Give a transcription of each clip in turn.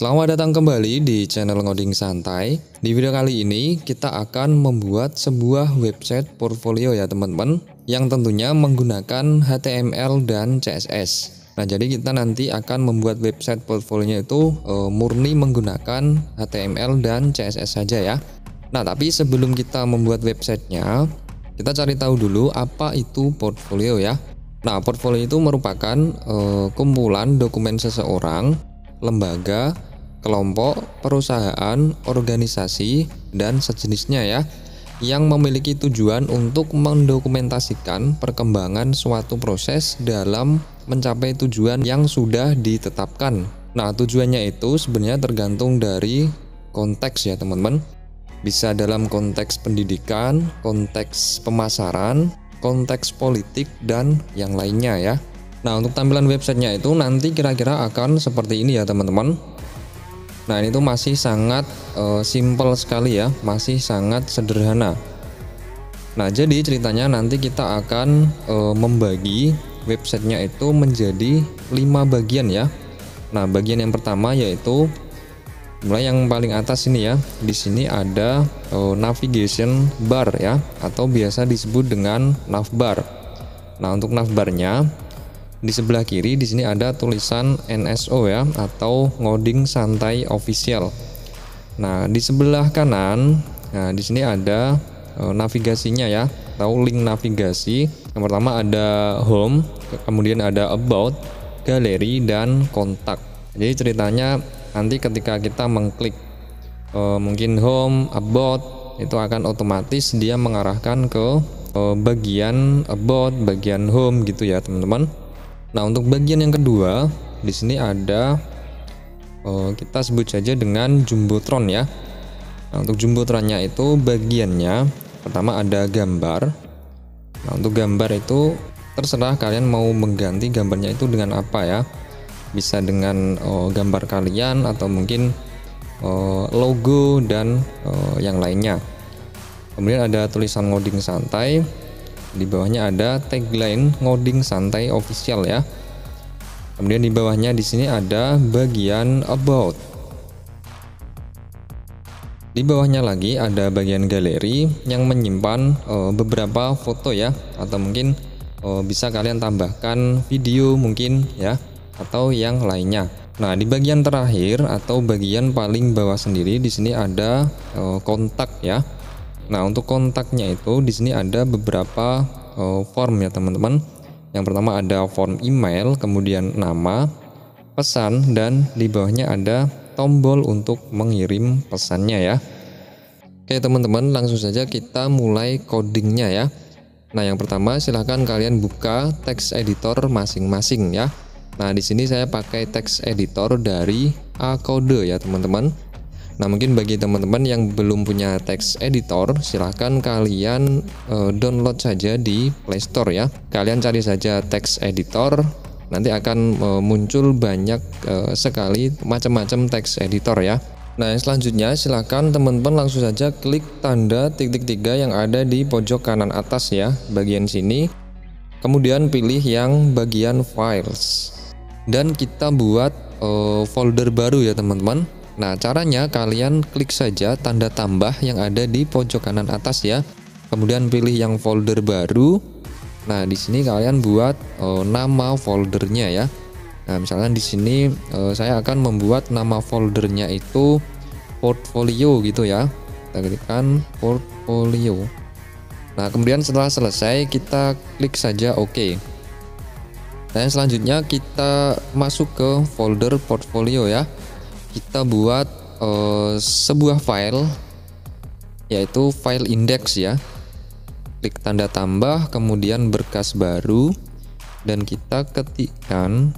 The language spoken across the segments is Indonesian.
Selamat datang kembali di channel Ngoding Santai. Di video kali ini kita akan membuat sebuah website portfolio ya teman-teman, yang tentunya menggunakan HTML dan CSS. Nah, jadi kita nanti akan membuat website portfolio itu murni menggunakan HTML dan CSS saja ya. Nah, tapi sebelum kita membuat websitenya, kita cari tahu dulu apa itu portfolio ya. Nah, portfolio itu merupakan kumpulan dokumen seseorang, lembaga, kelompok, perusahaan, organisasi, dan sejenisnya ya, yang memiliki tujuan untuk mendokumentasikan perkembangan suatu proses dalam mencapai tujuan yang sudah ditetapkan. Nah, tujuannya itu sebenarnya tergantung dari konteks ya teman-teman. Bisa dalam konteks pendidikan, konteks pemasaran, konteks politik, dan yang lainnya ya. Nah, untuk tampilan websitenya itu nanti kira-kira akan seperti ini ya teman-teman. Nah, ini tuh masih sangat simple sekali ya, masih sangat sederhana. Nah, jadi ceritanya nanti kita akan membagi websitenya itu menjadi 5 bagian ya. Nah, bagian yang pertama yaitu mulai yang paling atas ini ya. Di sini ada navigation bar ya, atau biasa disebut dengan navbar. Nah, untuk navbarnya di sebelah kiri di sini ada tulisan NSO ya, atau Ngoding Santai Official. Nah, di sebelah kanan, nah di sini ada navigasinya ya, atau link navigasi. Yang pertama ada home, kemudian ada about, galeri, dan kontak. Jadi ceritanya nanti ketika kita mengklik mungkin home, about, itu akan otomatis dia mengarahkan ke bagian about, bagian home gitu ya teman-teman. Nah, untuk bagian yang kedua di sini ada kita sebut saja dengan jumbotron ya. Nah, untuk jumbotronnya itu bagiannya pertama ada gambar. Nah, untuk gambar itu terserah kalian mau mengganti gambarnya itu dengan apa ya. Bisa dengan gambar kalian atau mungkin logo dan yang lainnya. Kemudian ada tulisan Ngoding Santai. Di bawahnya ada tagline Ngoding Santai Official ya. Kemudian di bawahnya di sini ada bagian about. Di bawahnya lagi ada bagian galeri yang menyimpan beberapa foto ya, atau mungkin bisa kalian tambahkan video mungkin ya, atau yang lainnya. Nah, di bagian terakhir atau bagian paling bawah sendiri di sini ada kontak ya. Nah, untuk kontaknya itu di sini ada beberapa form ya teman-teman. Yang pertama ada form email, kemudian nama, pesan, dan di bawahnya ada tombol untuk mengirim pesannya ya. Oke teman-teman, langsung saja kita mulai codingnya ya. Nah, yang pertama silahkan kalian buka text editor masing-masing ya. Nah, di sini saya pakai text editor dari Acode ya teman-teman. Nah, mungkin bagi teman-teman yang belum punya text editor, silahkan kalian download saja di Play Store ya. Kalian cari saja text editor, nanti akan muncul banyak sekali macam-macam text editor ya. Nah, yang selanjutnya silahkan teman-teman langsung saja klik tanda titik 3 yang ada di pojok kanan atas ya, bagian sini. Kemudian pilih yang bagian files. Dan kita buat folder baru ya teman-teman. Nah, caranya kalian klik saja tanda tambah yang ada di pojok kanan atas ya. Kemudian pilih yang folder baru. Nah, di sini kalian buat nama foldernya ya. Nah, misalnya di sini saya akan membuat nama foldernya itu portfolio gitu ya. Kita ketikkan portfolio. Nah, kemudian setelah selesai kita klik saja OK. Dan selanjutnya kita masuk ke folder portfolio ya. Kita buat sebuah file, yaitu file index ya. Klik tanda tambah, kemudian berkas baru, dan kita ketikkan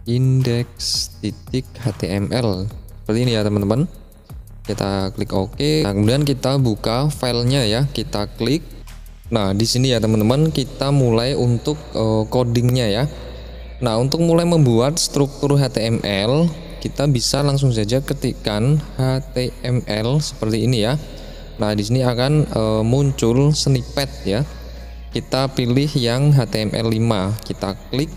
index.html seperti ini ya teman-teman. Kita klik OK. Nah, kemudian kita buka filenya ya, kita klik. Nah, di sini ya teman-teman, kita mulai untuk codingnya ya. Nah, untuk mulai membuat struktur HTML, kita bisa langsung saja ketikkan HTML seperti ini ya. Nah, di sini akan muncul snippet ya. Kita pilih yang HTML5, kita klik.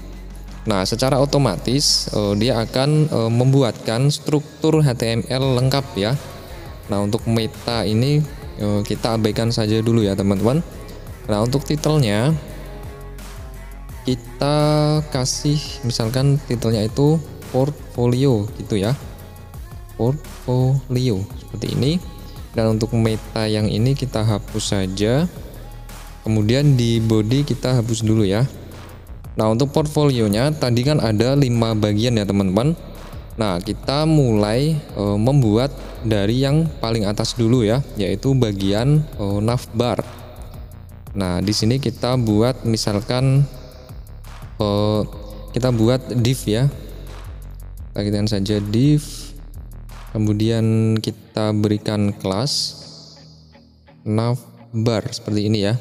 Nah, secara otomatis dia akan membuatkan struktur HTML lengkap ya. Nah, untuk meta ini kita abaikan saja dulu ya teman-teman. Nah, untuk titelnya kita kasih misalkan titelnya itu portfolio gitu ya. Portfolio seperti ini. Dan untuk meta yang ini kita hapus saja. Kemudian di body kita hapus dulu ya. Nah, untuk portfolionya tadi kan ada 5 bagian ya teman-teman. Nah, kita mulai membuat dari yang paling atas dulu ya, yaitu bagian navbar. Nah, di sini kita buat misalkan kita buat div ya. Kita katakan saja div. Kemudian kita berikan kelas navbar seperti ini ya.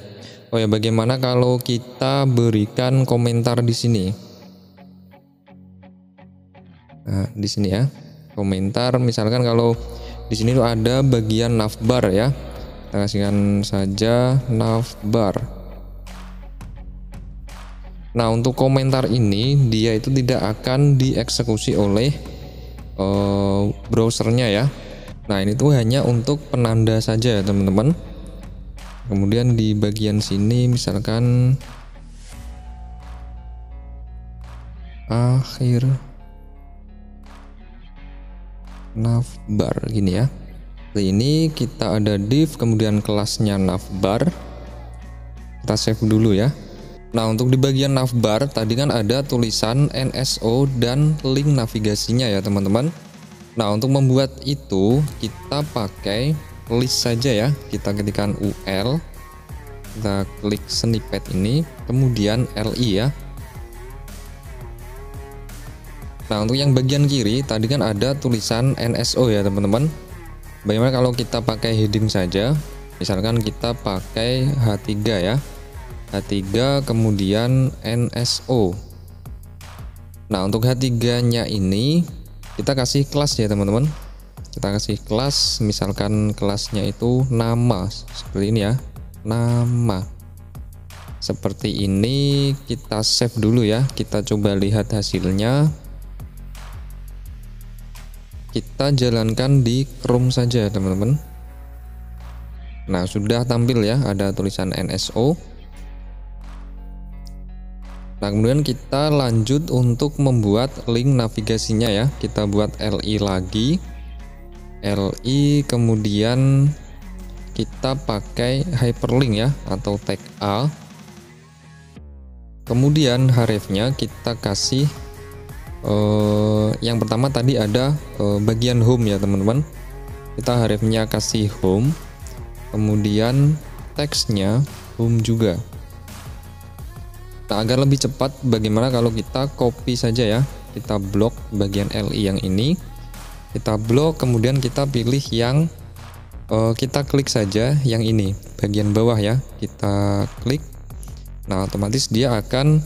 Oh ya, bagaimana kalau kita berikan komentar di sini? Nah, di sini ya, komentar. Misalkan kalau di sini tuh ada bagian navbar ya, kita kasihkan saja navbar. Nah, untuk komentar ini dia itu tidak akan dieksekusi oleh browsernya ya. Nah, ini tuh hanya untuk penanda saja ya teman-teman. Kemudian di bagian sini misalkan akhir navbar gini ya. Ini kita ada div kemudian kelasnya navbar. Kita save dulu ya. Nah, untuk di bagian navbar tadi kan ada tulisan NSO dan link navigasinya ya teman-teman. Nah, untuk membuat itu kita pakai list saja ya. Kita ketikkan UL, kita klik snippet ini, kemudian LI ya. Nah, untuk yang bagian kiri tadi kan ada tulisan NSO ya teman-teman. Bagaimana kalau kita pakai heading saja? Misalkan kita pakai H3 ya. H3 kemudian NSO. Nah, untuk H3-nya ini kita kasih kelas ya teman-teman. Kita kasih kelas, misalkan kelasnya itu nama seperti ini ya, nama seperti ini. Kita save dulu ya, kita coba lihat hasilnya. Kita jalankan di Chrome saja teman-teman. Nah, sudah tampil ya, ada tulisan NSO. Nah, kemudian kita lanjut untuk membuat link navigasinya ya. Kita buat LI lagi, LI, kemudian kita pakai hyperlink ya atau tag A. Kemudian hrefnya kita kasih yang pertama tadi ada bagian home ya teman-teman. Kita hrefnya kasih home, kemudian teksnya home juga. Nah, agar lebih cepat bagaimana kalau kita copy saja ya. Kita blok bagian LI yang ini, kita blok, kemudian kita pilih yang kita klik saja yang ini bagian bawah ya, kita klik. Nah, otomatis dia akan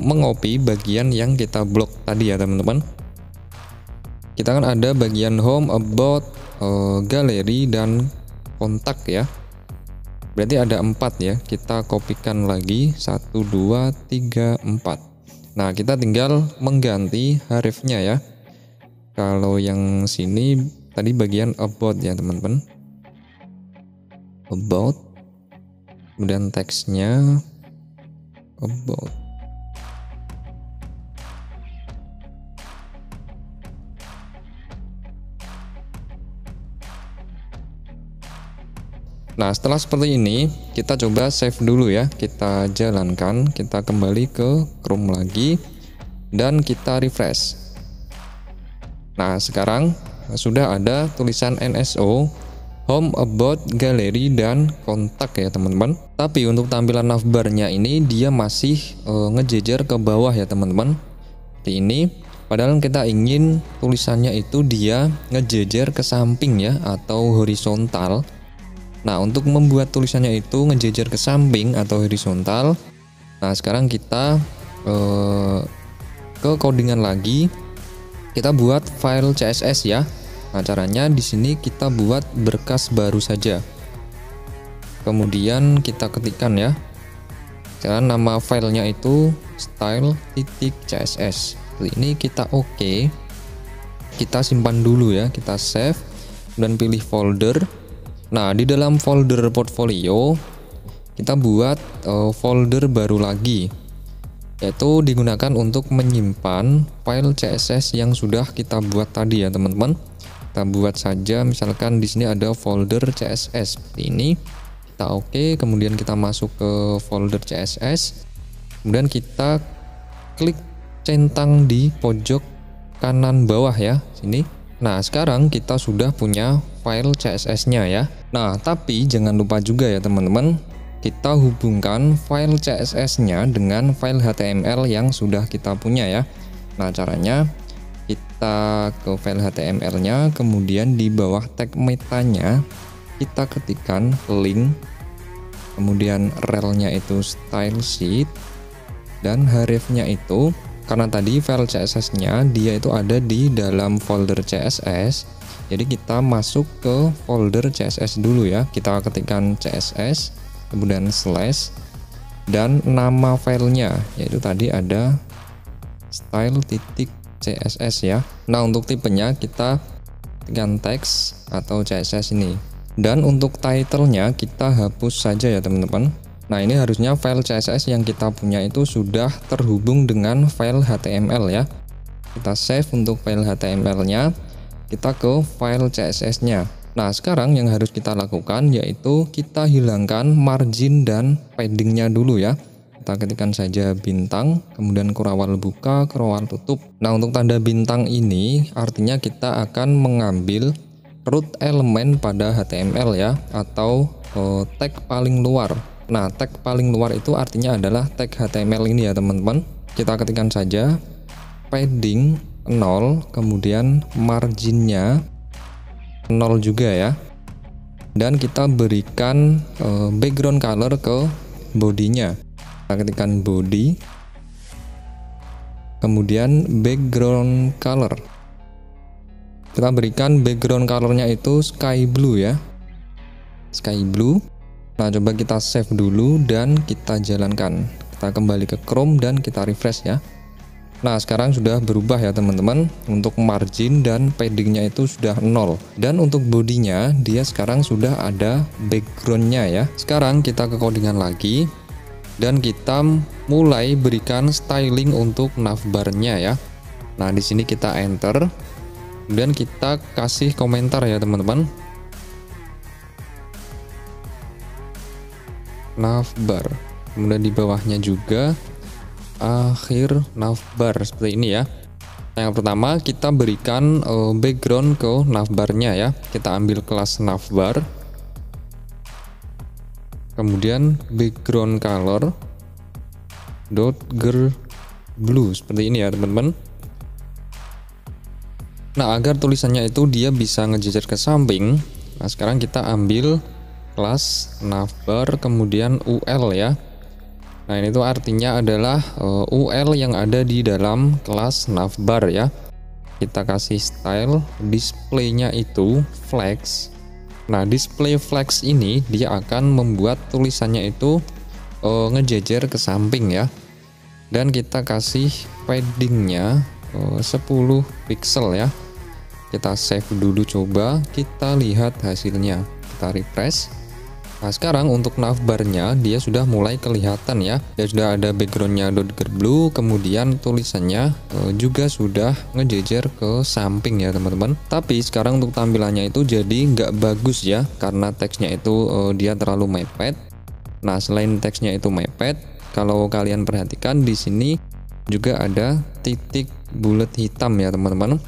mengopi bagian yang kita blok tadi ya teman-teman. Kita kan ada bagian home, about, galeri, dan kontak ya. Berarti ada 4 ya. Kita kopikan lagi 1, 2, 3, 4. Nah, kita tinggal mengganti hrefnya ya. Kalau yang sini tadi bagian about ya teman-teman. About, kemudian teksnya about. Nah, setelah seperti ini kita coba save dulu ya. Kita jalankan, kita kembali ke Chrome lagi dan kita refresh. Nah, sekarang sudah ada tulisan NSO, home, about, galeri, dan kontak ya teman-teman. Tapi untuk tampilan navbarnya ini dia masih ngejejer ke bawah ya teman-teman. Seperti ini. Padahal kita ingin tulisannya itu dia ngejejer ke samping ya atau horizontal. Nah, untuk membuat tulisannya itu ngejejer ke samping atau horizontal. Nah, sekarang kita ke codingan lagi. Kita buat file CSS ya. Nah, caranya di sini kita buat berkas baru saja. Kemudian kita ketikkan ya. Sekarang nama filenya itu style.css. Ini kita oke. Kita simpan dulu ya, kita save dan pilih folder. Nah, di dalam folder portfolio kita buat folder baru lagi, yaitu digunakan untuk menyimpan file CSS yang sudah kita buat tadi ya teman-teman. Kita buat saja, misalkan di sini ada folder CSS seperti ini. Kita oke, kemudian kita masuk ke folder CSS. Kemudian kita klik centang di pojok kanan bawah ya, sini. Nah, sekarang kita sudah punya file CSS-nya ya. Nah, tapi jangan lupa juga ya teman-teman, kita hubungkan file CSS-nya dengan file HTML yang sudah kita punya ya. Nah, caranya kita ke file HTML-nya, kemudian di bawah tag metanya kita ketikkan link, kemudian rel-nya itu style sheet, dan href-nya itu, karena tadi file CSS-nya dia itu ada di dalam folder CSS, jadi kita masuk ke folder CSS dulu ya. Kita ketikkan CSS, kemudian slash, dan nama filenya yaitu tadi ada style.css ya. Nah, untuk tipenya kita tekan teks atau CSS ini, dan untuk title-nya kita hapus saja ya teman-teman. Nah, ini harusnya file CSS yang kita punya itu sudah terhubung dengan file HTML ya. Kita save untuk file HTML-nya, kita ke file CSS-nya. Nah, sekarang yang harus kita lakukan yaitu kita hilangkan margin dan padding-nya dulu ya. Kita ketikkan saja bintang, kemudian kurawal buka, kurawal tutup. Nah, untuk tanda bintang ini artinya kita akan mengambil root elemen pada HTML ya, atau tag paling luar. Nah, tag paling luar itu artinya adalah tag HTML ini ya teman-teman. Kita ketikkan saja padding 0, kemudian marginnya 0 juga ya, dan kita berikan background color ke bodinya. Kita ketikkan body, kemudian background color, kita berikan background colornya itu sky blue ya, sky blue. Nah, coba kita save dulu dan kita jalankan. Kita kembali ke Chrome dan kita refresh ya. Nah, sekarang sudah berubah ya teman-teman. Untuk margin dan paddingnya itu sudah 0. Dan untuk bodinya dia sekarang sudah ada backgroundnya ya. Sekarang kita ke codingan lagi, dan kita mulai berikan styling untuk navbarnya ya. Nah, di sini kita enter, dan kita kasih komentar ya teman-teman. Navbar, kemudian di bawahnya juga akhir navbar seperti ini ya. Nah, yang pertama kita berikan background ke navbarnya ya. Kita ambil kelas navbar, kemudian background color .girl blue seperti ini ya teman-teman. Nah, agar tulisannya itu dia bisa ngejejer ke samping, nah sekarang kita ambil kelas navbar kemudian UL ya. Nah, ini tuh artinya adalah UL yang ada di dalam kelas navbar ya. Kita kasih style, displaynya itu flex. Nah, display flex ini dia akan membuat tulisannya itu ngejejer ke samping ya. Dan kita kasih paddingnya 10 pixel ya. Kita save dulu, coba kita lihat hasilnya. Kita refresh. Nah, sekarang untuk navbarnya dia sudah mulai kelihatan ya. Dia sudah ada backgroundnya .blue, kemudian tulisannya juga sudah ngejejer ke samping ya teman-teman. Tapi sekarang untuk tampilannya itu jadi nggak bagus ya, karena teksnya itu dia terlalu mepet. Nah, selain teksnya itu mepet, kalau kalian perhatikan di sini juga ada titik bulat hitam ya teman-teman.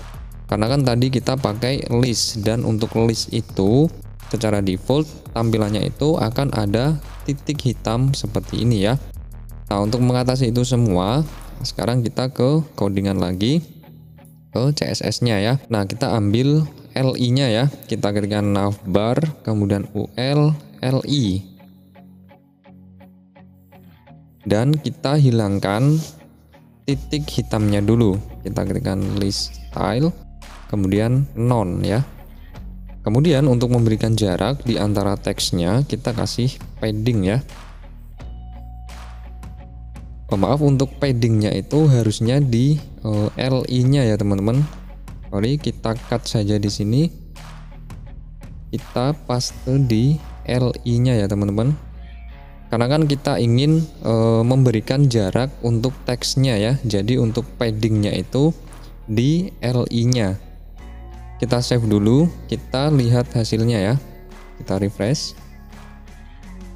Karena kan tadi kita pakai list, dan untuk list itu secara default tampilannya itu akan ada titik hitam seperti ini ya. Nah, untuk mengatasi itu semua, sekarang kita ke codingan lagi, ke CSS-nya ya. Nah, kita ambil LI-nya ya. Kita ketikkan navbar, kemudian UL, LI. Dan kita hilangkan titik hitamnya dulu. Kita ketikkan list style, kemudian none ya. Kemudian untuk memberikan jarak di antara teksnya kita kasih padding ya. Maaf, untuk paddingnya itu harusnya di LI-nya ya teman-teman. Sorry, kita cut saja di sini. Kita paste di LI-nya ya teman-teman. Karena kan kita ingin memberikan jarak untuk teksnya ya. Jadi untuk paddingnya itu di LI-nya. Kita save dulu, kita lihat hasilnya ya. Kita refresh.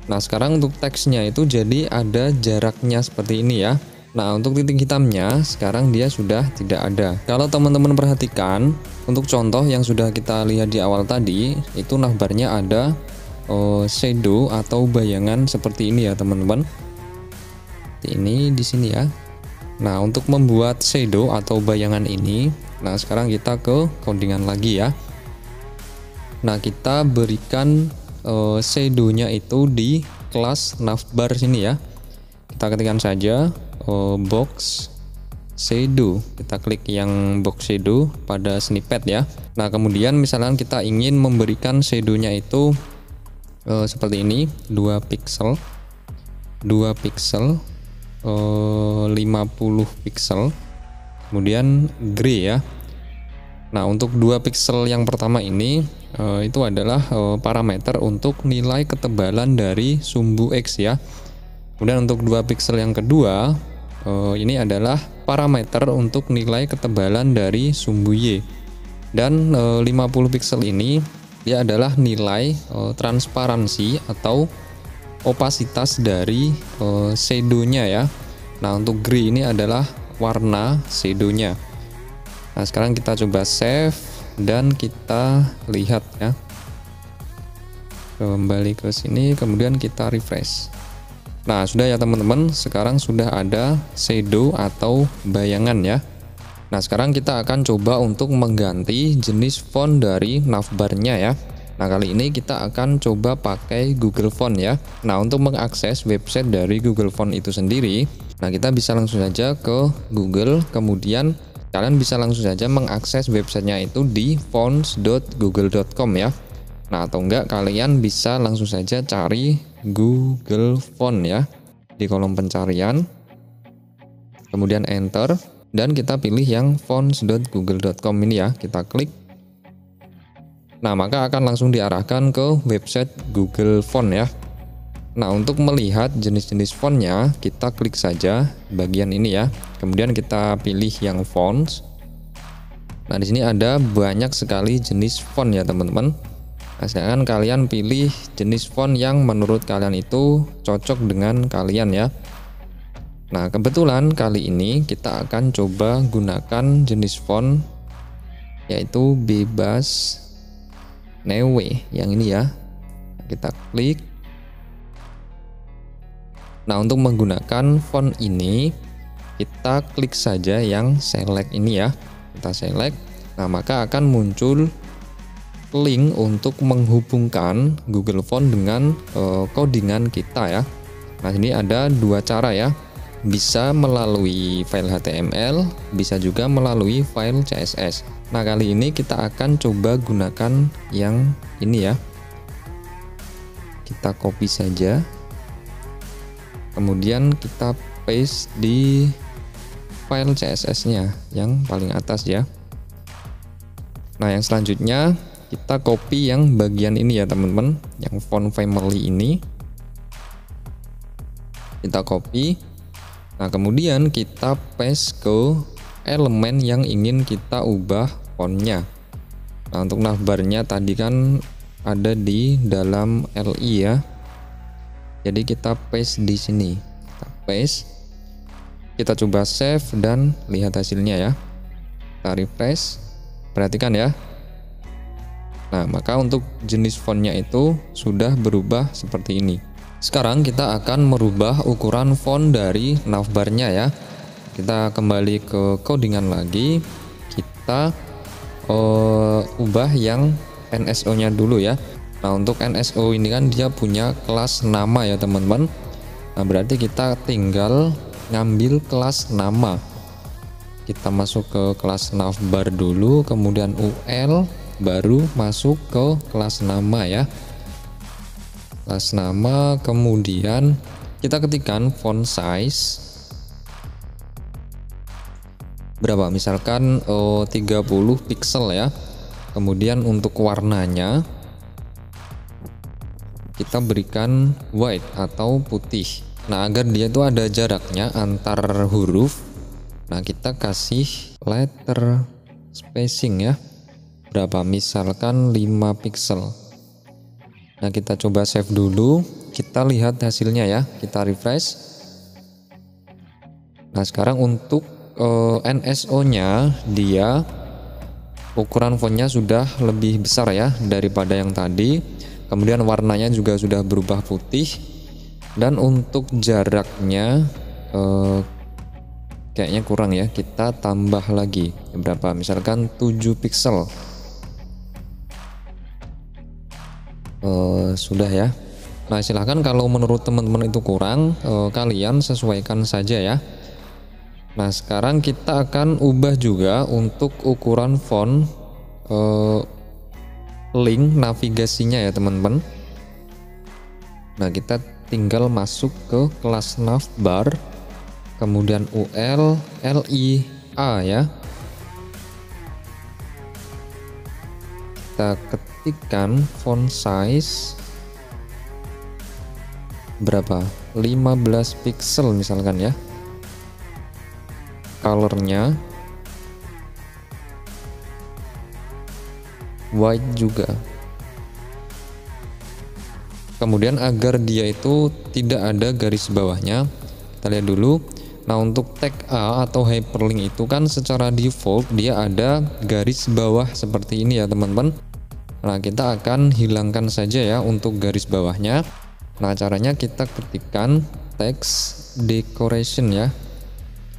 Nah, sekarang untuk teksnya itu jadi ada jaraknya seperti ini ya. Nah, untuk titik hitamnya sekarang dia sudah tidak ada. Kalau teman-teman perhatikan, untuk contoh yang sudah kita lihat di awal tadi, itu navbarnya ada shadow atau bayangan seperti ini ya teman-teman. Ini di sini ya. Nah, untuk membuat shadow atau bayangan ini, nah sekarang kita ke codingan lagi ya. Nah, kita berikan shadow-nya itu di kelas navbar sini ya. Kita ketikkan saja box shadow. Kita klik yang box shadow pada snippet ya. Nah, kemudian misalkan kita ingin memberikan shadow-nya itu seperti ini, 2 pixel 50 pixel, kemudian gray ya. Nah, untuk 2 pixel yang pertama ini itu adalah parameter untuk nilai ketebalan dari sumbu X ya. Kemudian untuk 2 pixel yang kedua ini adalah parameter untuk nilai ketebalan dari sumbu Y. Dan 50 pixel ini dia adalah nilai transparansi atau opasitas dari shadow-nya ya. Nah, untuk gray ini adalah warna shadow-nya. Nah, sekarang kita coba save dan kita lihat ya. Kembali ke sini, kemudian kita refresh. Nah, sudah ya teman-teman, sekarang sudah ada shadow atau bayangan ya. Nah, sekarang kita akan coba untuk mengganti jenis font dari navbarnya ya. Nah, kali ini kita akan coba pakai Google Font ya. Nah, untuk mengakses website dari Google Font itu sendiri, nah kita bisa langsung saja ke Google, kemudian kalian bisa langsung saja mengakses websitenya itu di fonts.google.com ya. Nah, atau enggak kalian bisa langsung saja cari Google Font ya di kolom pencarian, kemudian enter, dan kita pilih yang fonts.google.com ini ya. Kita klik. Nah, maka akan langsung diarahkan ke website Google Font ya. Nah, untuk melihat jenis-jenis fontnya, kita klik saja bagian ini ya. Kemudian kita pilih yang fonts. Nah, di sini ada banyak sekali jenis font ya teman-teman. Nah, sekarang kalian pilih jenis font yang menurut kalian itu cocok dengan kalian ya. Nah, kebetulan kali ini kita akan coba gunakan jenis font yaitu bebas Neue yang ini ya. Kita klik. Nah, untuk menggunakan font ini kita klik saja yang select ini ya. Kita select. Nah, maka akan muncul link untuk menghubungkan Google Font dengan codingan kita ya. Nah, ini ada dua cara ya. Bisa melalui file HTML, bisa juga melalui file CSS. Nah, kali ini kita akan coba gunakan yang ini ya. Kita copy saja. Kemudian kita paste di file CSS-nya yang paling atas ya. Nah, yang selanjutnya kita copy yang bagian ini ya teman-teman, yang font family ini. Kita copy. Nah, kemudian kita paste ke elemen yang ingin kita ubah fontnya. Nah, untuk navbarnya tadi kan ada di dalam LI ya. Jadi kita paste di sini. Kita paste. Kita coba save dan lihat hasilnya ya. Kita refresh. Perhatikan ya. Nah, maka untuk jenis fontnya itu sudah berubah seperti ini. Sekarang kita akan merubah ukuran font dari navbarnya ya. Kita kembali ke codingan lagi. Kita ubah yang NSO-nya dulu ya. Nah, untuk NSO ini kan dia punya kelas nama ya teman-teman. Nah, berarti kita tinggal ngambil kelas nama. Kita masuk ke kelas navbar dulu, kemudian UL, baru masuk ke kelas nama ya. Kelas nama, kemudian kita ketikkan font size. berapa? Misalkan 30 pixel ya. Kemudian untuk warnanya kita berikan white atau putih. Nah, agar dia itu ada jaraknya antar huruf. Nah, kita kasih letter spacing ya. Berapa? Misalkan 5 pixel. Nah, kita coba save dulu. Kita lihat hasilnya ya. Kita refresh. Nah, sekarang untuk NSO-nya dia ukuran fontnya sudah lebih besar ya daripada yang tadi. Kemudian warnanya juga sudah berubah putih. Dan untuk jaraknya kayaknya kurang ya. Kita tambah lagi berapa? Misalkan 7 pixel. Sudah ya. Nah, silahkan kalau menurut teman-teman itu kurang, kalian sesuaikan saja ya. Nah, sekarang kita akan ubah juga untuk ukuran font link navigasinya ya teman-teman. Nah, kita tinggal masuk ke kelas navbar, kemudian UL LIA ya. Kita ketikkan font size berapa? 15 pixel misalkan ya. Colornya white juga. Kemudian agar dia itu tidak ada garis bawahnya, kita lihat dulu. Nah, untuk tag A atau hyperlink itu kan secara default dia ada garis bawah seperti ini ya teman-teman. Nah, kita akan hilangkan saja ya untuk garis bawahnya. Nah, caranya kita ketikkan text decoration ya,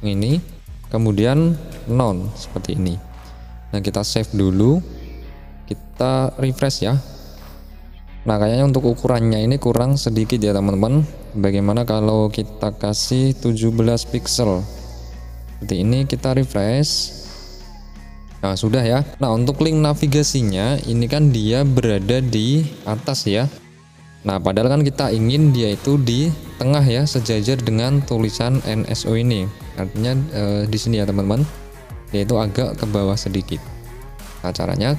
ini kemudian none seperti ini. Nah, kita save dulu, kita refresh ya. Nah, kayaknya untuk ukurannya ini kurang sedikit ya teman-teman. Bagaimana kalau kita kasih 17 pixel seperti ini, kita refresh. Nah, sudah ya. Nah, untuk link navigasinya ini kan dia berada di atas ya. Nah, padahal kan kita ingin dia itu di tengah ya, sejajar dengan tulisan NSO ini. Artinya di sini ya teman-teman, dia itu agak ke bawah sedikit. Nah, caranya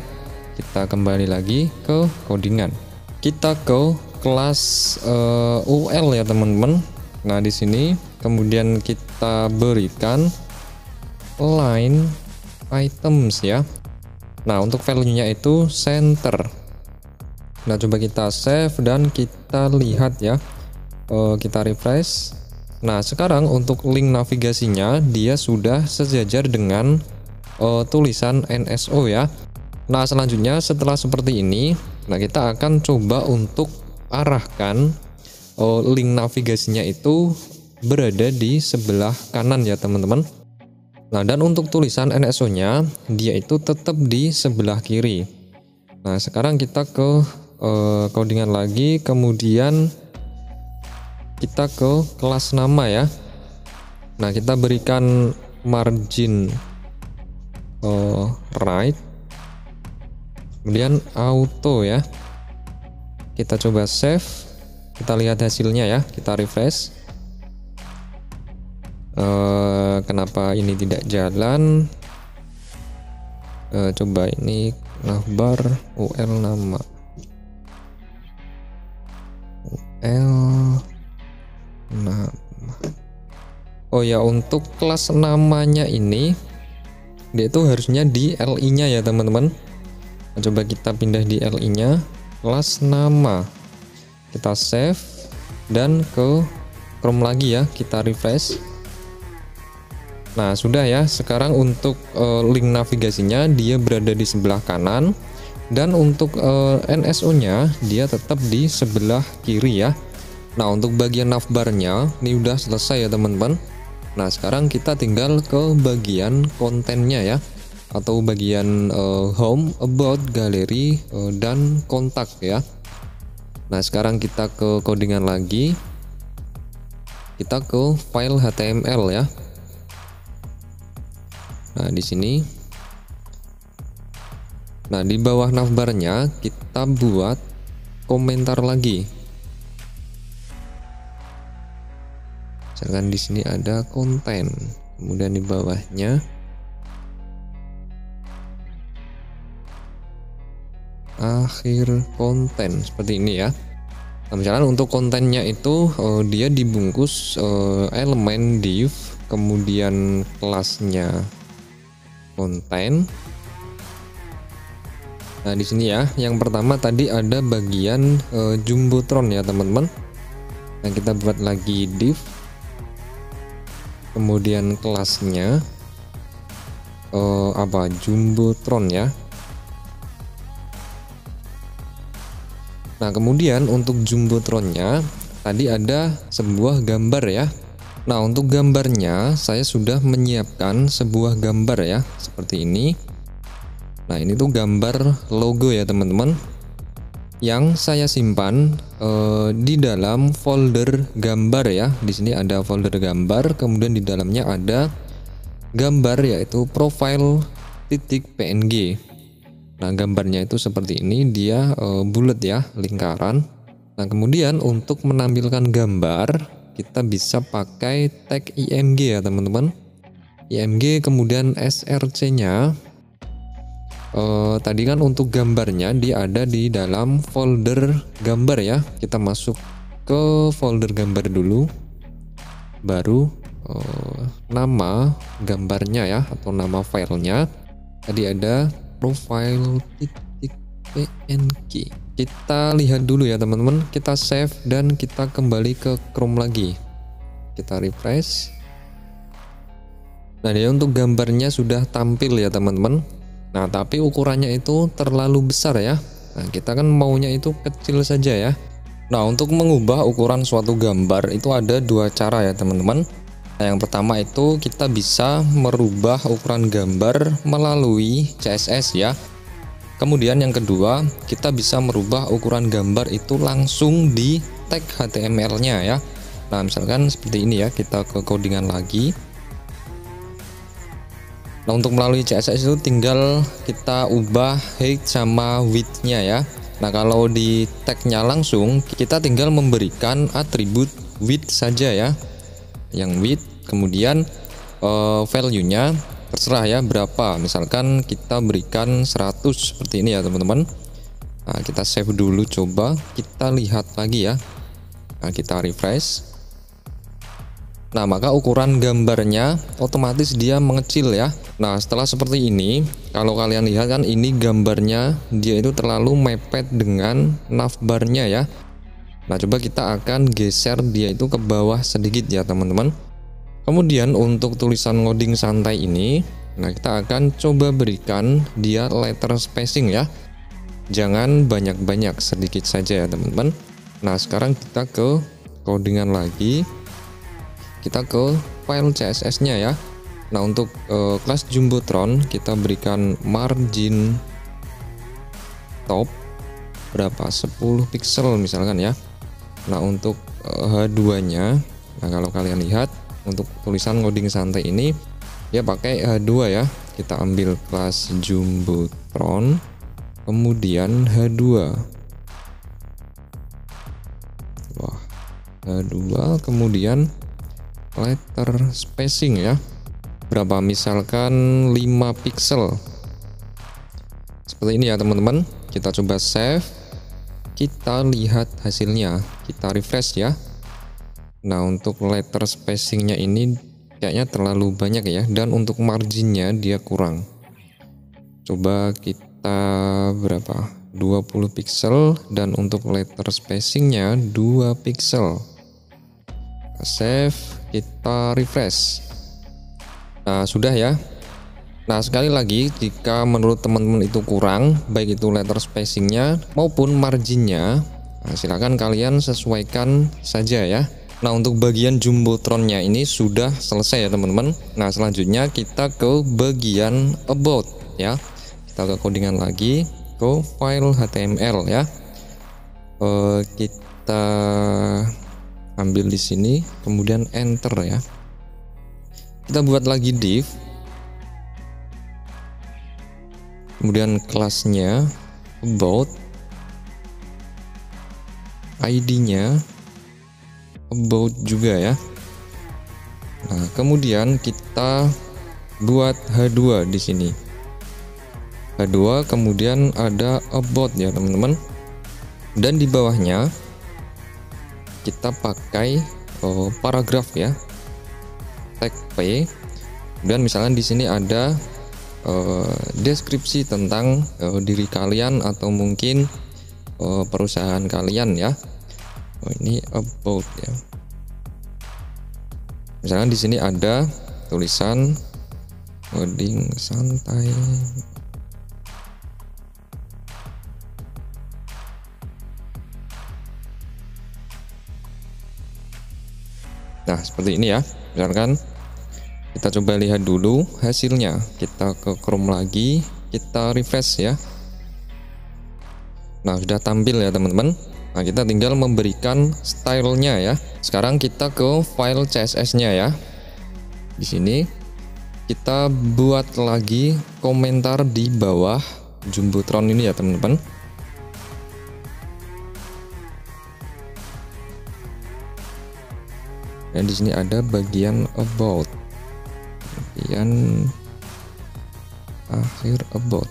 kita kembali lagi ke codingan. Kita ke kelas UL ya teman-teman. Nah, di sini kemudian kita berikan line items ya. Nah, untuk value-nya itu center. Nah, coba kita save dan kita lihat ya. Kita refresh. Nah, sekarang untuk link navigasinya dia sudah sejajar dengan tulisan NSO ya. Nah, selanjutnya setelah seperti ini, nah kita akan coba untuk arahkan link navigasinya itu berada di sebelah kanan ya teman-teman. Nah, dan untuk tulisan NSO-nya dia itu tetap di sebelah kiri. Nah, sekarang kita ke codingan lagi, kemudian kita ke kelas nama ya. Nah, kita berikan margin right, kemudian auto ya. Kita coba save, kita lihat hasilnya ya, kita refresh. Kenapa ini tidak jalan? Coba ini navbar UL nama nama. Oh ya, untuk kelas namanya ini dia itu harusnya di LI-nya ya teman-teman. Coba kita pindah di LI-nya, kelas nama. Kita save dan ke Chrome lagi ya, kita refresh. Nah, sudah ya. Sekarang untuk link navigasinya dia berada di sebelah kanan, dan untuk NSO-nya dia tetap di sebelah kiri ya. Nah, untuk bagian navbarnya ini udah selesai ya teman-teman. Nah, sekarang kita tinggal ke bagian kontennya ya, atau bagian home, about, galeri, dan kontak ya. Nah, sekarang kita ke codingan lagi. Kita ke file HTML ya. Nah, di sini. Nah, di bawah navbarnya kita buat komentar lagi. Misalkan di sini ada konten, kemudian di bawahnya akhir konten seperti ini ya. Nah, misalkan untuk kontennya itu dia dibungkus elemen div, kemudian kelasnya konten. Nah, di sini ya, yang pertama tadi ada bagian jumbotron ya teman-teman. Nah, kita buat lagi div, kemudian kelasnya jumbotron ya. Nah, kemudian untuk jumbotronnya tadi ada sebuah gambar ya. Nah, untuk gambarnya saya sudah menyiapkan sebuah gambar ya, seperti ini. Nah, ini tuh gambar logo ya teman-teman, yang saya simpan di dalam folder gambar ya. Di sini ada folder gambar, kemudian di dalamnya ada gambar yaitu profile.png. Nah, gambarnya itu seperti ini, dia bulat ya, lingkaran. Nah, kemudian untuk menampilkan gambar kita bisa pakai tag img ya teman-teman. img kemudian src-nya. Tadi kan untuk gambarnya dia ada di dalam folder gambar ya. Kita masuk ke folder gambar dulu, baru nama gambarnya ya, atau nama filenya. Tadi ada profile.png. Kita lihat dulu ya teman-teman, kita save dan kita kembali ke Chrome lagi, kita refresh. Nah, dia untuk gambarnya sudah tampil ya teman-teman. Nah, tapi ukurannya itu terlalu besar ya. Nah, kita kan maunya itu kecil saja ya. Nah, untuk mengubah ukuran suatu gambar itu ada dua cara ya teman-teman. Nah, yang pertama itu kita bisa merubah ukuran gambar melalui CSS ya. Kemudian yang kedua, kita bisa merubah ukuran gambar itu langsung di tag HTML-nya ya. Nah, misalkan seperti ini ya, kita ke codingan lagi. Nah, untuk melalui CSS itu tinggal kita ubah height sama width-nya ya. Nah, kalau di tag-nya langsung kita tinggal memberikan atribut width saja ya. Yang width, kemudian value-nya terserah ya berapa. Misalkan kita berikan 100 seperti ini ya teman-teman. Nah, kita save dulu, coba kita lihat lagi ya. Nah, kita refresh. Nah, maka ukuran gambarnya otomatis dia mengecil ya. Nah, setelah seperti ini, kalau kalian lihat kan ini gambarnya dia itu terlalu mepet dengan navbarnya ya. Nah, coba kita akan geser dia itu ke bawah sedikit ya teman-teman. Kemudian untuk tulisan ngoding santai ini, nah kita akan coba berikan dia letter spacing ya. Jangan banyak-banyak, sedikit saja ya teman-teman. Nah, sekarang kita ke codingan lagi. Kita ke file CSS-nya ya. Nah, untuk kelas jumbotron kita berikan margin top berapa? 10 pixel misalkan ya. Nah, untuk H2-nya, nah kalau kalian lihat untuk tulisan ngoding santai ini dia pakai H2 ya. Kita ambil kelas jumbotron, kemudian H2. Wah, H2 kemudian letter spacing ya. Berapa? Misalkan 5 pixel. Seperti ini ya teman-teman. Kita coba save. Kita lihat hasilnya, kita refresh ya. Nah, untuk letter spacingnya ini kayaknya terlalu banyak ya, dan untuk marginnya dia kurang. Coba kita berapa? 20 pixel, dan untuk letter spacingnya 2 pixel. Save, kita refresh. Nah, sudah ya. Nah, sekali lagi, jika menurut teman-teman itu kurang, baik itu letter spacingnya maupun marginnya, nah, silakan kalian sesuaikan saja ya. Nah, untuk bagian jumbotronnya ini sudah selesai ya teman-teman. Nah, selanjutnya kita ke bagian about ya. Kita ke codingan lagi, ke file HTML ya. Kita ambil di sini, kemudian enter ya. Kita buat lagi div. Kemudian kelasnya about, ID-nya about juga ya. Nah, kemudian kita buat H2 di sini. H2, kemudian ada about ya teman-teman. Dan di bawahnya kita pakai paragraf ya, tag P. Dan misalnya di sini ada deskripsi tentang diri kalian atau mungkin perusahaan kalian ya. Ini about ya. Misalnya di sini ada tulisan ngoding santai. Nah, seperti ini ya. Misalkan kita coba lihat dulu hasilnya. Kita ke Chrome lagi, kita refresh ya. Nah, sudah tampil ya teman-teman. Nah, kita tinggal memberikan stylenya ya. Sekarang kita ke file CSS-nya ya. Di sini kita buat lagi komentar di bawah Jumbotron ini ya teman-teman. Dan di sini ada bagian about, bagian akhir about.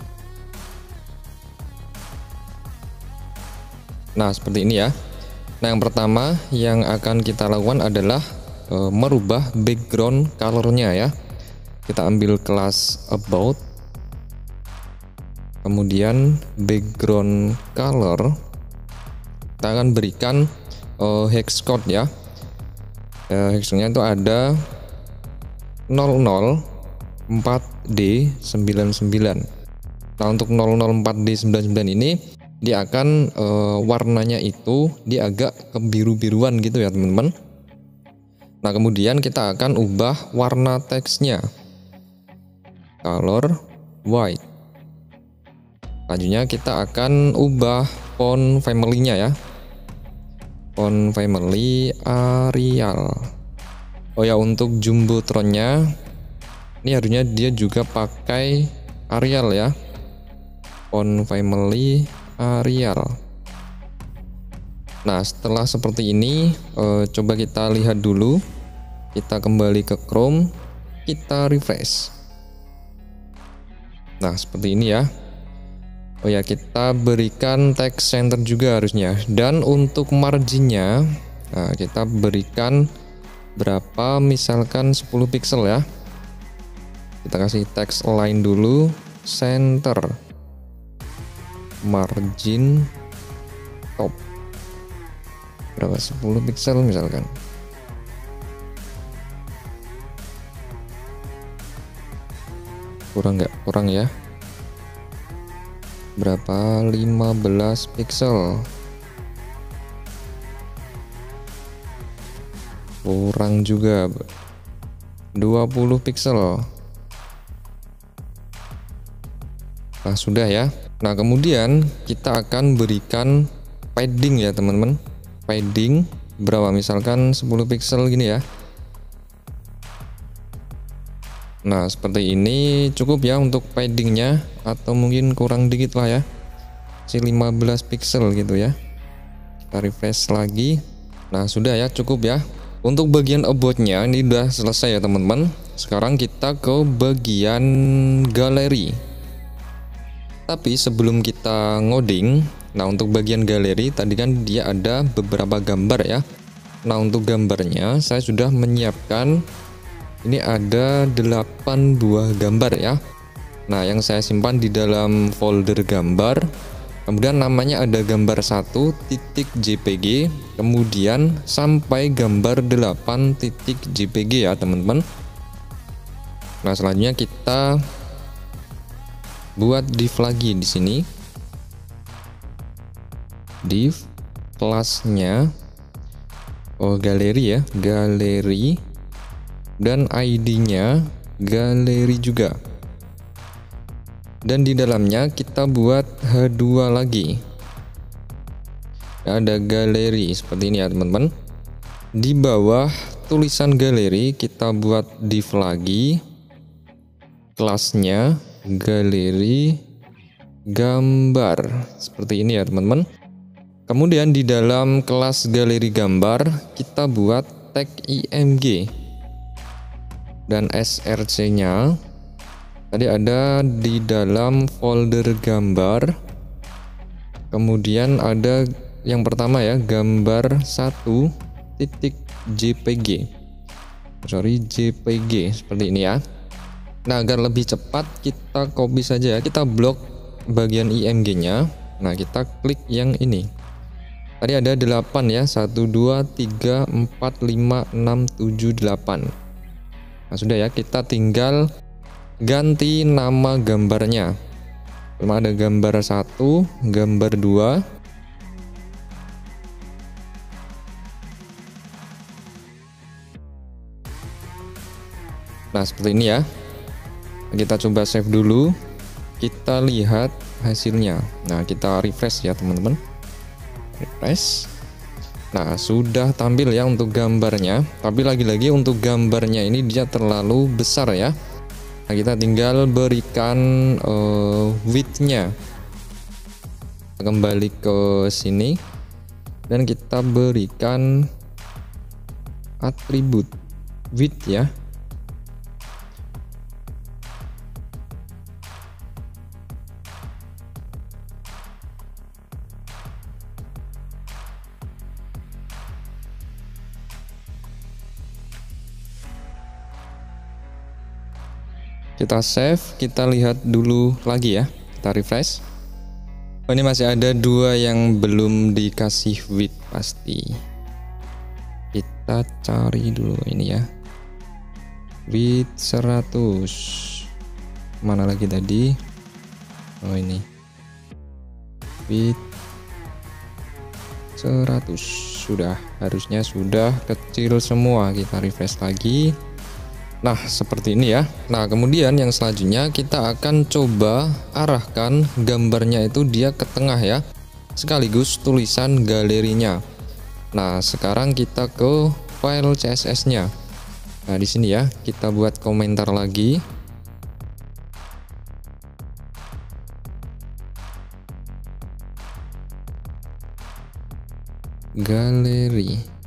Nah, seperti ini ya. Nah, yang pertama yang akan kita lakukan adalah merubah background colornya ya. Kita ambil kelas about, kemudian background color kita akan berikan hex code ya. Hexnya itu ada 004D99. Nah, untuk 004D99 ini dia akan warnanya itu dia agak kebiru-biruan gitu ya teman-teman. Nah, kemudian kita akan ubah warna teksnya, color white. Selanjutnya kita akan ubah font family-nya ya, font family Arial. Oh ya, untuk Jumbotronnya ini harusnya dia juga pakai Arial ya, font family Arial. Nah, setelah seperti ini coba kita lihat dulu. Kita kembali ke Chrome, kita refresh. Nah, seperti ini ya. Oh ya, kita berikan text center juga harusnya. Dan untuk marginnya, nah, kita berikan berapa, misalkan 10 pixel ya. Kita kasih text align dulu, center, margin top berapa, 10 pixel misalkan. Kurang nggak? Kurang ya. Berapa? 15 pixel. Kurang juga. 20 pixel. Nah, sudah ya. Nah, kemudian kita akan berikan padding ya teman-teman. Padding berapa? Misalkan 10 pixel gini ya. Nah, seperti ini cukup ya untuk paddingnya, atau mungkin kurang dikit lah ya, si 15 pixel gitu ya. Kita refresh lagi. Nah, sudah ya, cukup ya. Untuk bagian about-nya ini udah selesai ya teman-teman. Sekarang kita ke bagian galeri. Tapi sebelum kita ngoding, nah untuk bagian galeri tadi kan dia ada beberapa gambar ya. Nah, untuk gambarnya saya sudah menyiapkan. Ini ada 8 buah gambar ya. Nah, yang saya simpan di dalam folder gambar. Kemudian namanya ada gambar 1.jpg, kemudian sampai gambar 8.jpg ya teman-teman. Nah, selanjutnya kita buat div lagi di sini. Div kelasnya galeri ya, galeri. Dan ID-nya galeri juga. Dan di dalamnya kita buat H2 lagi. Ada galeri seperti ini ya teman-teman. Di bawah tulisan galeri kita buat div lagi. Kelasnya galeri gambar. Seperti ini ya teman-teman. Kemudian di dalam kelas galeri gambar kita buat tag img. Dan src-nya Tadi ada di dalam folder gambar, kemudian ada yang pertama ya, gambar 1.jpg, JPG seperti ini ya. Nah, agar lebih cepat kita copy saja ya, kita blok bagian IMG nya. Nah, kita klik yang ini. Tadi ada 8 ya, 1 2 3 4 5 6 7 8. Nah, sudah ya, kita tinggal ganti nama gambarnya. Pertama ada gambar 1, gambar 2. Nah, seperti ini ya. Kita coba save dulu. Kita lihat hasilnya. Nah, kita refresh ya, teman-teman. Refresh. Nah, sudah tampil ya untuk gambarnya. Tapi lagi-lagi untuk gambarnya ini dia terlalu besar ya. Nah, kita tinggal berikan width-nya. Kembali ke sini dan kita berikan atribut width ya. Kita save, kita lihat dulu lagi ya, kita refresh. Oh, ini masih ada 2 yang belum dikasih width pasti. Kita cari dulu ini ya, width 100. Mana lagi tadi? Oh, ini width 100. Sudah, harusnya sudah kecil semua. Kita refresh lagi. Nah, seperti ini ya. Nah, kemudian yang selanjutnya kita akan coba arahkan gambarnya itu dia ke tengah ya, sekaligus tulisan galerinya. Nah, sekarang kita ke file CSS-nya. Nah, di sini ya, kita buat komentar lagi. Galeri.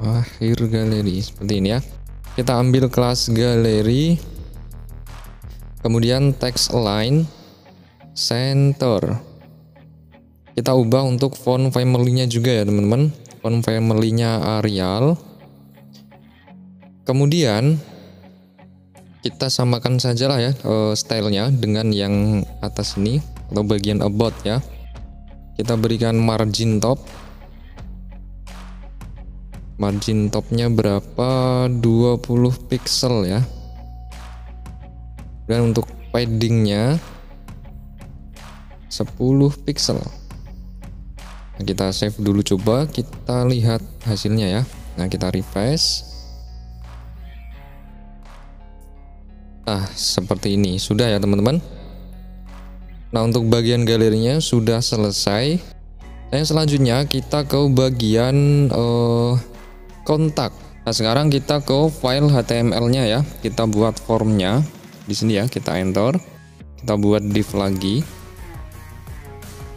Akhir galeri seperti ini ya. Kita ambil kelas galeri, kemudian text align center. Kita ubah untuk font family-nya juga ya, teman-teman. Font family-nya Arial. Kemudian kita samakan sajalah ya stylenya dengan yang atas ini atau bagian about ya. Kita berikan margin top. Margin topnya berapa? 20 pixel ya. Dan untuk paddingnya 10 pixel. Nah, kita save dulu, coba kita lihat hasilnya ya. Nah, kita refresh. Nah, seperti ini sudah ya, teman-teman. Nah, untuk bagian galerinya sudah selesai. Dan selanjutnya kita ke bagian kontak. Nah, sekarang kita ke file HTML-nya ya. Kita buat formnya di sini ya. Kita enter. Kita buat div lagi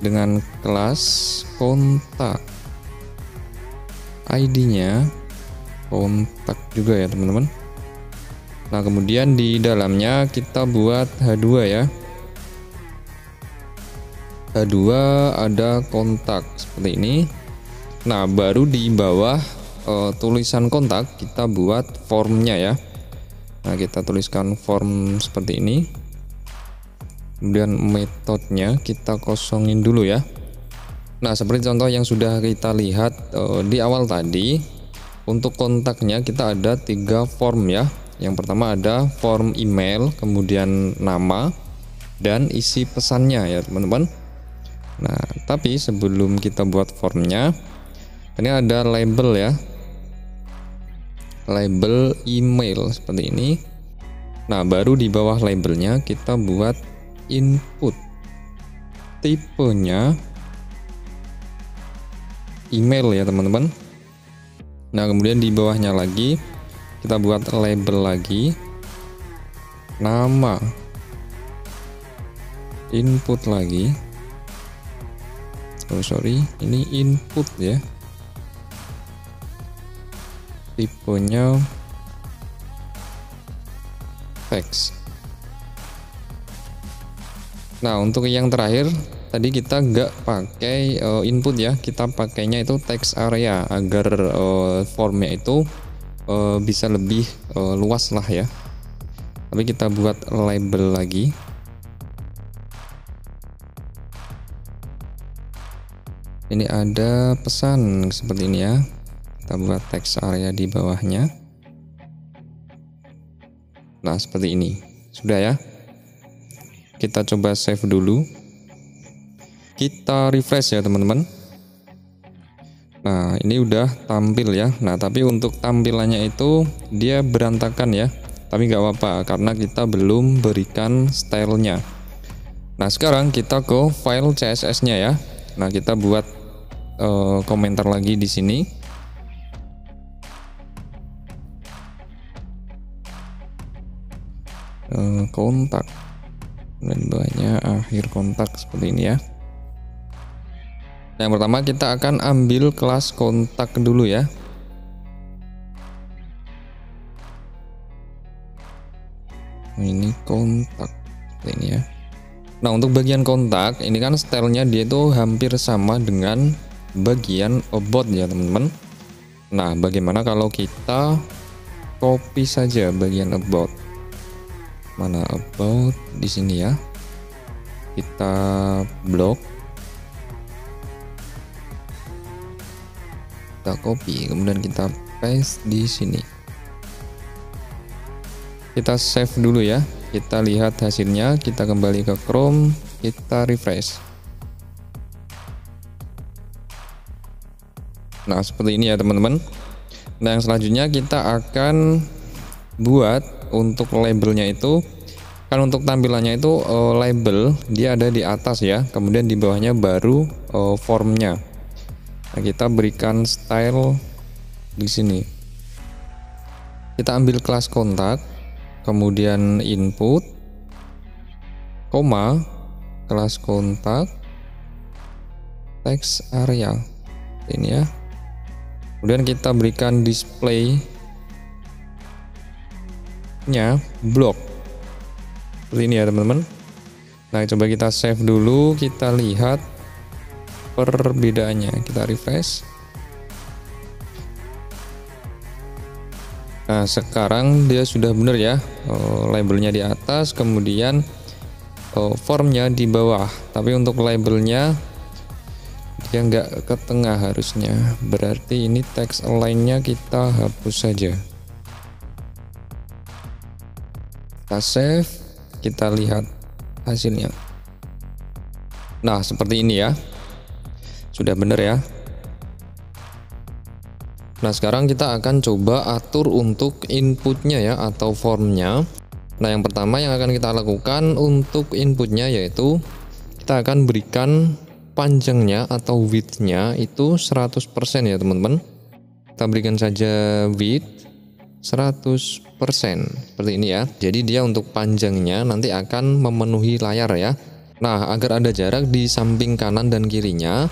dengan kelas kontak. ID-nya kontak juga ya, teman-teman. Nah, kemudian di dalamnya kita buat H2 ya. H2 ada kontak seperti ini. Nah, baru di bawah tulisan kontak kita buat formnya ya. Nah, kita tuliskan form seperti ini. Kemudian metodenya kita kosongin dulu ya. Nah, seperti contoh yang sudah kita lihat di awal tadi, untuk kontaknya kita ada 3 form ya. Yang pertama ada form email, kemudian nama dan isi pesannya ya, teman-teman. Nah, tapi sebelum kita buat formnya, ini ada label ya. Label email seperti ini. Nah, baru di bawah labelnya kita buat input, tipenya email ya, teman-teman. Nah, kemudian di bawahnya lagi kita buat label lagi, nama, input lagi. Oh sorry, ini input ya. Tipenya text. Nah, untuk yang terakhir tadi kita nggak pakai input ya, kita pakainya itu text area agar formnya itu bisa lebih luas lah ya. Tapi kita buat label lagi. Ini ada pesan seperti ini ya. Kita buat text area di bawahnya. Nah, seperti ini. Sudah ya. Kita coba save dulu. Kita refresh ya, teman-teman. Nah, ini udah tampil ya. Nah, tapi untuk tampilannya itu dia berantakan ya. Tapi nggak apa-apa karena kita belum berikan stylenya. Nah, sekarang kita ke file CSS-nya ya. Nah, kita buat komentar lagi di sini. Kontak dan bawahnya akhir kontak seperti ini ya. Yang pertama kita akan ambil kelas kontak dulu ya. Ini kontak seperti ini ya. Nah, untuk bagian kontak ini kan stylenya dia itu hampir sama dengan bagian about ya, teman-teman. Nah, bagaimana kalau kita copy saja bagian about? Mana about di sini ya? Kita blok. Kita copy, kemudian kita paste di sini. Kita save dulu ya. Kita lihat hasilnya, kita kembali ke Chrome, kita refresh. Nah, seperti ini ya, teman-teman. Nah, yang selanjutnya kita akan buat untuk labelnya itu, kan untuk tampilannya itu label dia ada di atas ya, kemudian di bawahnya baru formnya. Nah, kita berikan style di sini. Kita ambil kelas kontak, kemudian input, koma, kelas kontak, text area, ini ya. Kemudian kita berikan display-nya blok. Seperti ini ya, teman-teman. Nah, coba kita save dulu, kita lihat perbedaannya. Kita refresh. Nah, sekarang dia sudah benar ya. Labelnya di atas, kemudian formnya di bawah. Tapi untuk labelnya dia nggak ke tengah harusnya. Berarti ini text align-nya kita hapus saja. Kita save, kita lihat hasilnya. Nah, seperti ini ya. Sudah benar ya. Nah, sekarang kita akan coba atur untuk inputnya ya, atau formnya. Nah, yang pertama yang akan kita lakukan untuk inputnya yaitu kita akan berikan panjangnya atau width-nya itu 100% ya, teman-teman. Kita berikan saja width 100% seperti ini ya. Jadi dia untuk panjangnya nanti akan memenuhi layar ya. Nah, agar ada jarak di samping kanan dan kirinya,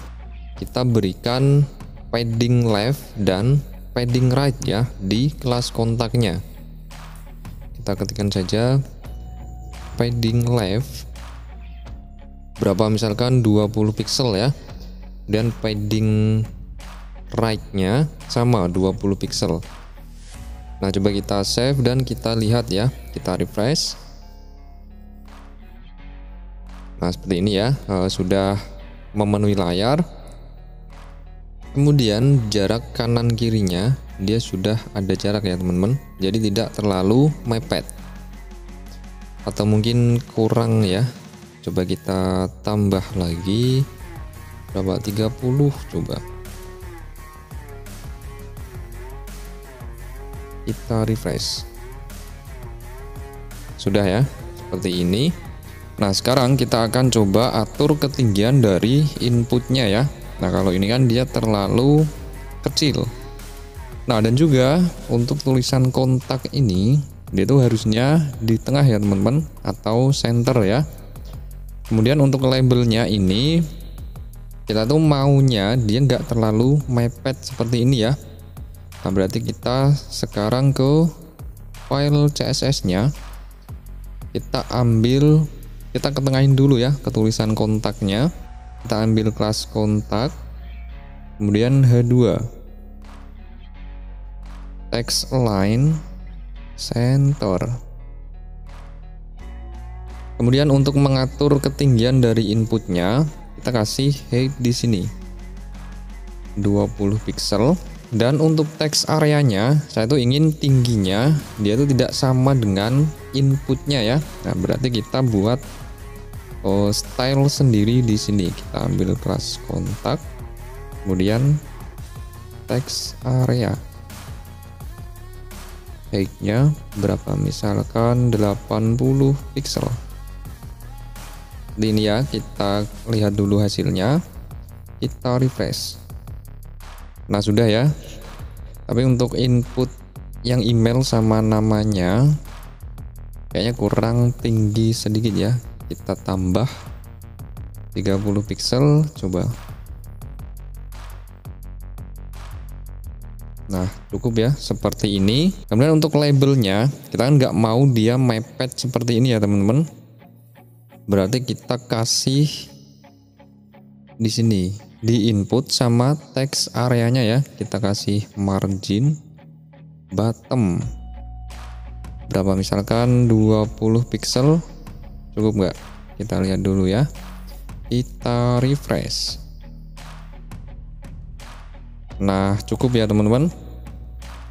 kita berikan padding left dan padding right ya di kelas kontaknya. Kita ketikkan saja padding left berapa, misalkan 20 pixel ya, dan padding right-nya sama 20 pixel. Nah, coba kita save dan kita lihat ya, kita refresh. Nah, seperti ini ya, sudah memenuhi layar. Kemudian jarak kanan kirinya dia sudah ada jarak ya, teman-teman. Jadi tidak terlalu mepet. Atau mungkin kurang ya. Coba kita tambah lagi berapa, 30 coba. Kita refresh. Sudah ya, seperti ini. Nah, sekarang kita akan coba atur ketinggian dari inputnya ya. Nah, kalau ini kan dia terlalu kecil. Nah, dan juga untuk tulisan kontak ini dia tuh harusnya di tengah ya, teman-teman, atau center ya. Kemudian untuk labelnya ini kita tuh maunya dia nggak terlalu mepet seperti ini ya. Nah, berarti kita sekarang ke file CSS nya, kita ketengahin dulu ya ketulisan kontaknya. Kita ambil kelas kontak, kemudian H2 text align center. Kemudian untuk mengatur ketinggian dari inputnya, kita kasih height di sini 20 pixel. Dan untuk text areanya, saya tuh ingin tingginya dia tuh tidak sama dengan inputnya ya. Nah, berarti kita buat style sendiri di sini. Kita ambil kelas kontak, kemudian text area, height-nya berapa, misalkan 80 pixel. Ini ya, kita lihat dulu hasilnya, kita refresh. Nah sudah ya, tapi untuk input yang email sama namanya kayaknya kurang tinggi sedikit ya. Kita tambah 30 pixel, coba. Nah cukup ya seperti ini. Kemudian untuk labelnya, kita kan nggak mau dia mepet seperti ini ya teman-teman. Berarti kita kasih di sini di input sama text areanya ya, kita kasih margin bottom berapa, misalkan 20 pixel. Cukup nggak? Kita lihat dulu ya, kita refresh. Nah cukup ya teman-teman.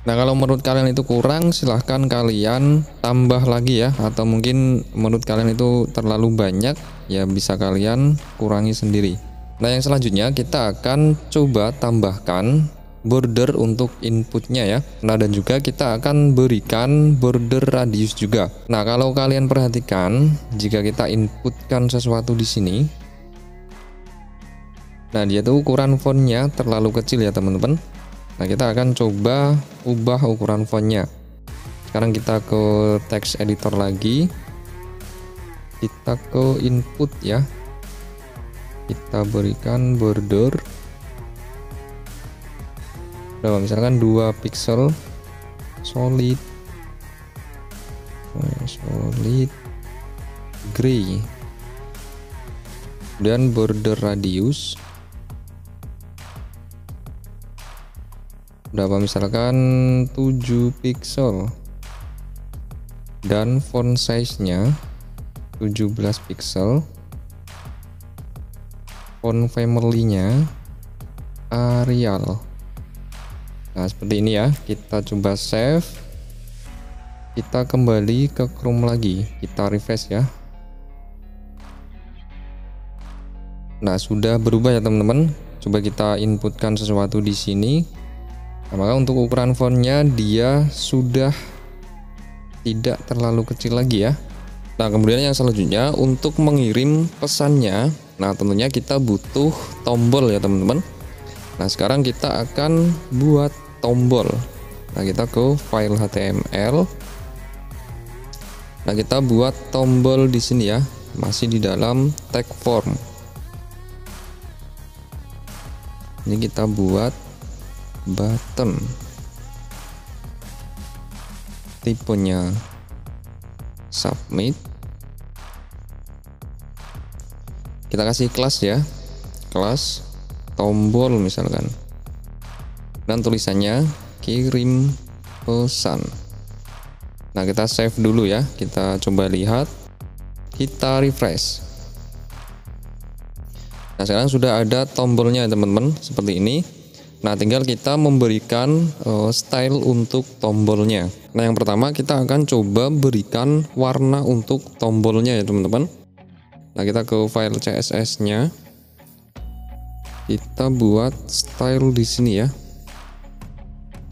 Nah kalau menurut kalian itu kurang, silahkan kalian tambah lagi ya, atau mungkin menurut kalian itu terlalu banyak ya, bisa kalian kurangi sendiri. Nah yang selanjutnya kita akan coba tambahkan border untuk inputnya ya. Nah dan juga kita akan berikan border radius juga. Nah kalau kalian perhatikan, jika kita inputkan sesuatu di sini, nah dia tuh ukuran fontnya terlalu kecil ya teman-teman. Nah kita akan coba ubah ukuran fontnya. Sekarang kita ke text editor lagi, kita ke input ya, kita berikan border berapa, misalkan 2 pixel, solid gray. Dan border radius berapa, misalkan 7 pixel. Dan font size nya 17 pixel. Font family nya Arial. Nah seperti ini ya, kita coba save, kita kembali ke Chrome lagi, kita refresh ya. Nah sudah berubah ya teman-teman. Coba kita inputkan sesuatu di sini. Nah, maka untuk ukuran fontnya dia sudah tidak terlalu kecil lagi ya. Nah kemudian yang selanjutnya untuk mengirim pesannya, nah tentunya kita butuh tombol ya teman-teman. Nah sekarang kita akan buat tombol. Nah kita ke file HTML. Nah kita buat tombol di sini ya, masih di dalam tag form. Ini kita buat button, tipenya submit. Kita kasih kelas ya, kelas tombol misalkan, dan tulisannya kirim pesan. Nah kita save dulu ya, kita coba lihat, kita refresh. Nah sekarang sudah ada tombolnya teman-teman seperti ini. Nah tinggal kita memberikan style untuk tombolnya. Nah yang pertama kita akan coba berikan warna untuk tombolnya ya teman-teman. Nah kita ke file CSS nya, kita buat style di sini ya.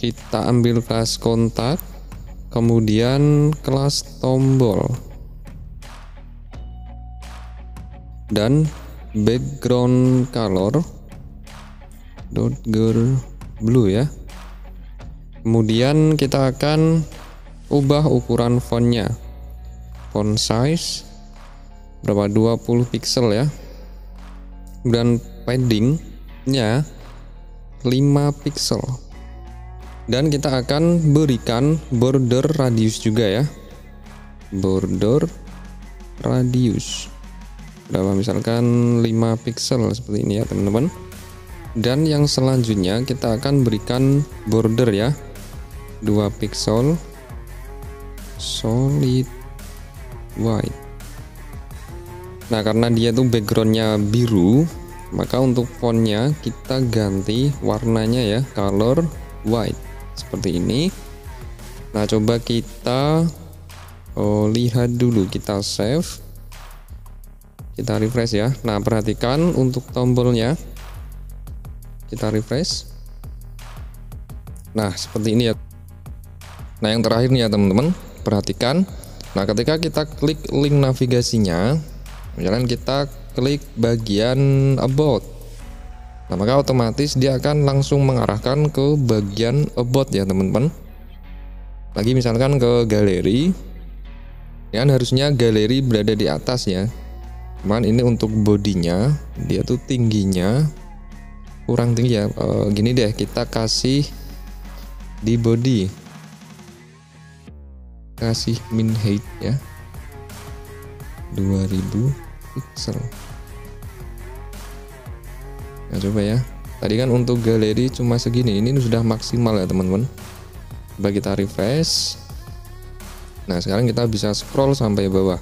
Kita ambil kelas kontak, kemudian kelas tombol, dan background color blue ya. Kemudian kita akan ubah ukuran fontnya, font size berapa, 20 pixel ya, dan paddingnya 5 pixel. Dan kita akan berikan border radius juga ya, border radius berapa, misalkan 5 pixel seperti ini ya teman-teman. Dan yang selanjutnya kita akan berikan border ya, 2 pixel solid white. Nah karena dia tuh backgroundnya biru, maka untuk fontnya kita ganti warnanya ya, color white seperti ini. Nah coba kita lihat dulu, kita save, kita refresh ya. Nah perhatikan untuk tombolnya, kita refresh. Nah seperti ini ya. Nah yang terakhir nih ya teman-teman, perhatikan. Nah ketika kita klik link navigasinya, misalkan kita klik bagian about, nah maka otomatis dia akan langsung mengarahkan ke bagian about ya teman-teman. Lagi misalkan ke galeri, ya kan harusnya galeri berada di atas ya, cuman ini untuk bodinya dia tuh tingginya kurang tinggi ya. Gini deh, kita kasih di body, kasih min height ya 2000 pixel. Nah coba ya, tadi kan untuk galeri cuma segini, ini sudah maksimal ya teman-teman. Coba kita refresh. Nah sekarang kita bisa scroll sampai bawah.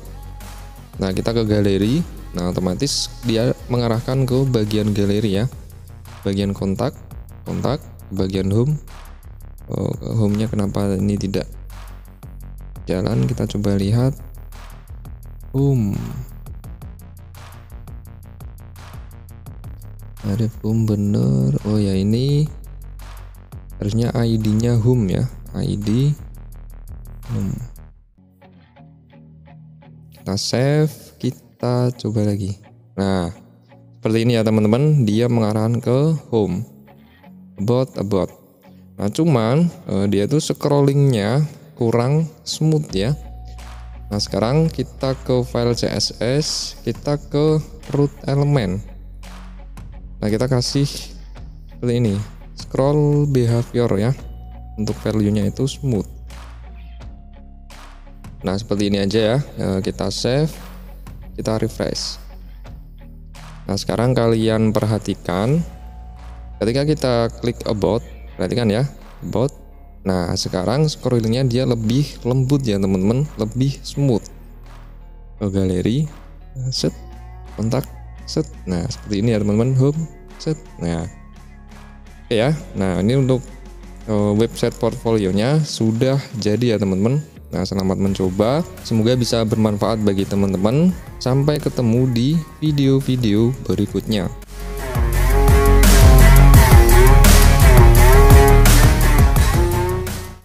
Nah kita ke galeri, nah otomatis dia mengarahkan ke bagian galeri ya, bagian kontak, bagian home. Home-nya kenapa ini tidak jalan, kita coba lihat home. Ada home bener. Oh ya ini harusnya ID-nya home ya, ID home. Kita save, kita coba lagi. Nah seperti ini ya teman-teman, dia mengarahkan ke home, about. Nah cuman dia tuh scrollingnya kurang smooth ya. Nah sekarang kita ke file CSS, kita ke root element. Nah kita kasih seperti ini, scroll behavior ya, untuk value-nya itu smooth. Nah seperti ini aja ya. Kita save, kita refresh. Nah sekarang kalian perhatikan, ketika kita klik about, perhatikan ya, about. Nah sekarang scrollingnya dia lebih lembut ya teman-teman, lebih smooth. Ke galeri, set, kontak, set. Nah seperti ini ya teman-teman, home, set. Nah oke ya. Nah ini untuk website portfolionya sudah jadi ya teman-teman. Nah selamat mencoba, semoga bisa bermanfaat bagi teman-teman. Sampai ketemu di video-video berikutnya.